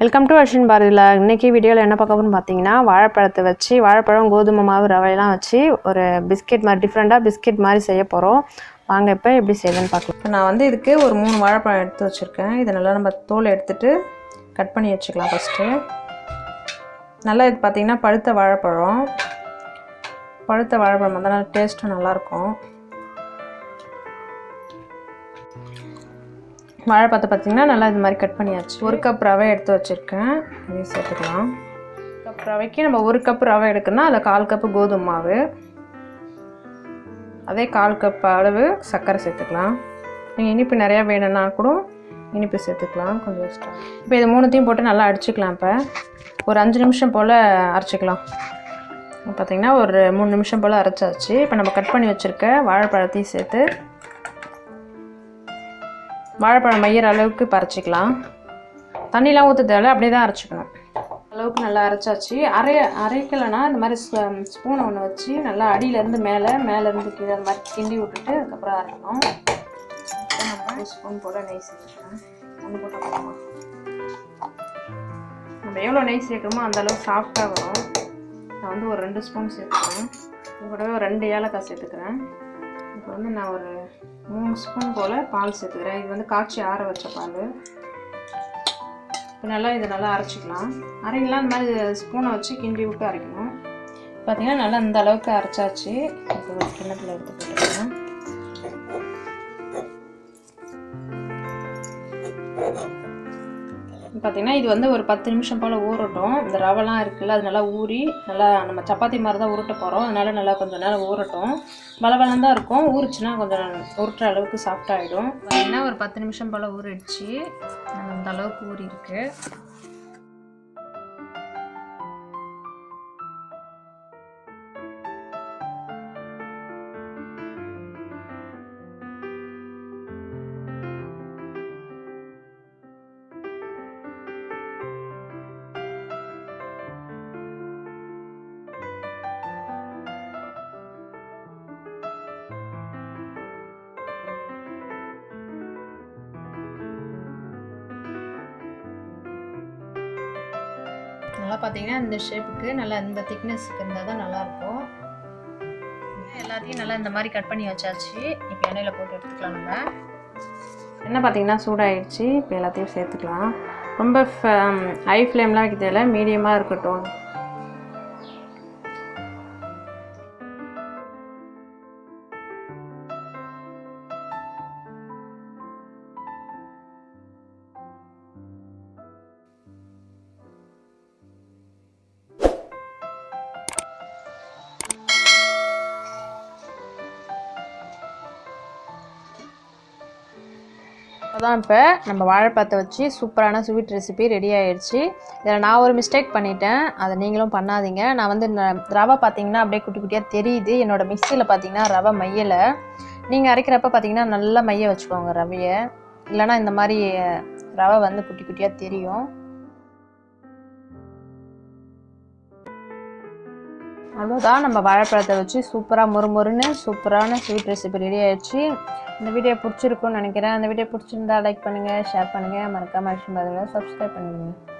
Welcome to Arshan பாரதியில். இன்றைக்கி வீடியோவில் என்ன பார்க்க போகிறோம்னு பார்த்தீங்கன்னா, வாழைப்பழத்தை வச்சு வாழைப்பழம் கோதுமை மாவு ரவையெல்லாம் வச்சு ஒரு பிஸ்கெட் மாதிரி டிஃப்ரெண்ட்டாக பிஸ்கெட் மாதிரி செய்ய போகிறோம். வாங்க இப்போ எப்படி செய்யணும்னு பார்க்கலாம். இப்போ நான் இதுக்கு ஒரு 3 வாழைப்பழம் எடுத்து வச்சுருக்கேன். இதை நல்லா நம்ம தோல் எடுத்துகிட்டு கட் பண்ணி வச்சுக்கலாம். ஃபஸ்ட்டு நல்லா இது பார்த்திங்கன்னா பழுத்த வாழைப்பழம் வந்து நல்லா டேஸ்ட்டும் நல்லாயிருக்கும். வாழைப்பழத்தை பார்த்திங்கன்னா நல்லா இது மாதிரி கட் பண்ணியாச்சு. 1 கப் ரவை எடுத்து வச்சுருக்கேன், இதையும் சேர்த்துக்கலாம். கப் ரவைக்கு நம்ம 1 கப் ரவை எடுக்கணும்னா அதில் 1/4 கப்பு கோதுமை மாவு, அதே 1/4 கப் அளவு சர்க்கரை சேர்த்துக்கலாம். நீங்கள் இனிப்பு நிறையா வேணும்னா கூட இனிப்பு சேர்த்துக்கலாம் கொஞ்சம் எக்ஸ்ட்ரா. இப்போ இது 3த்தையும் போட்டு நல்லா அடிச்சுக்கலாம். இப்போ ஒரு 5 நிமிஷம் போல் அரைச்சிக்கலாம். பார்த்திங்கன்னா ஒரு 3 நிமிஷம் போல் அரைச்சாச்சு. இப்போ நம்ம கட் பண்ணி வச்சுருக்க வாழைப்பழத்தையும் சேர்த்து வாழைப்பழம் மையிற அளவுக்கு பறிச்சிக்கலாம். தண்ணிலாம் ஊற்ற தேவை, அப்படியே தான் அரைச்சிக்கணும். அளவுக்கு நல்லா அரைச்சாச்சு. அரைக்கலைன்னா இந்த மாதிரி ஸ்பூனை ஒன்று வச்சு நல்லா அடியிலேருந்து மேலேருந்து கீழே அந்த மாதிரி கிண்டி விட்டுட்டு அதுக்கப்புறம் அரைக்கணும். நம்ம 1 ஸ்பூன் போல் நெய் சேர்த்துக்கலாம். ஒன்று போட்டால் போகலாம். நம்ம எவ்வளோ நெய் சேர்க்குறோமோ அந்தளவுக்கு சாஃப்டாக வரும். நான் ஒரு 2 ஸ்பூன் சேர்த்துக்கிறேன். இது கூடவே ஒரு 2 ஏலக்காய் சேர்த்துக்கிறேன். இப்போ நான் ஒரு 3 ஸ்பூன் போல் பால் சேர்த்துக்கிறேன். இது காய்ச்சி ஆற வச்ச பால். இப்போ நல்லா இதை நல்லா அரைச்சிக்கலாம். அரைக்கலாம் இந்த மாதிரி ஸ்பூனை வச்சு கிண்டி விட்டு அரைக்கணும். பார்த்திங்கன்னா நல்லா இந்த அளவுக்கு அரைச்சாச்சு. இப்போ ஒரு கிண்ணத்தில் எடுத்து போட்டுக்கிறேன். பார்த்திங்கன்னா இது ஒரு 10 நிமிஷம் போல் ஊறட்டும். இந்த ரவைலாம் இருக்குல்ல, அது நல்லா ஊறி நல்லா நம்ம சப்பாத்தி மாதிரி தான் உருட்ட போகிறோம். அதனால் நல்லா கொஞ்சம் நேரம் ஊறட்டும். பலபலம் தான் இருக்கும். ஊறிச்சுன்னா கொஞ்சம் உருட்டுற அளவுக்கு சாஃப்டாகிடும். பார்த்திங்கன்னா ஒரு 10 நிமிஷம் போல் ஊறிடுச்சு. அந்த அளவுக்கு ஊறி இருக்குது. நல்லா பார்த்திங்கன்னா இந்த ஷேப்புக்கு நல்லா இந்த திக்னஸ்க்கு இருந்தால் தான் நல்லாயிருக்கும். எல்லாத்தையும் நல்லா இந்த மாதிரி கட் பண்ணி வச்சாச்சு. இப்போ எண்ணெயில் போட்டு எடுத்துக்கலாம். நம்ம எண்ணெய் பார்த்திங்கன்னா சூடாகிடுச்சு. இப்போ எல்லாத்தையும் சேர்த்துக்கலாம். ரொம்ப ஹை ஃப்ளேம்லாம் வைக்கிறதில்ல, மீடியமாக இருக்கட்டும். அதான் இப்போ நம்ம வாழைப்பழத்தை வச்சு சூப்பரான ஸ்வீட் ரெசிபி ரெடி ஆகிடுச்சு. இதில் நான் ஒரு மிஸ்டேக் பண்ணிட்டேன், அதை நீங்களும் பண்ணாதீங்க. நான் ரவை பார்த்திங்கன்னா அப்படியே குட்டி குட்டியாக தெரியுது. என்னோடய மிக்சியில் பார்த்திங்கன்னா ரவை மையலை. நீங்கள் அரைக்கிறப்ப பார்த்திங்கன்னா நல்லா மைய வச்சுக்கோங்க ரவையை, இல்லைனா இந்த மாதிரி ரவை குட்டி குட்டியாக தெரியும். அவ்வளோதான், நம்ம வாழைப்பழத்தை வச்சு சூப்பராக மொறுமொறுன்னு சூப்பரான ஸ்வீட் ரெசிபி ரெடி ஆகிடுச்சு. இந்த வீடியோ பிடிச்சிருக்குன்னு நினைக்கிறேன். அந்த வீடியோ பிடிச்சிருந்தா லைக் பண்ணுங்கள், ஷேர் பண்ணுங்கள், மறக்காம அர்ஷன் பாரதியில் சப்ஸ்கிரைப் பண்ணுங்கள்.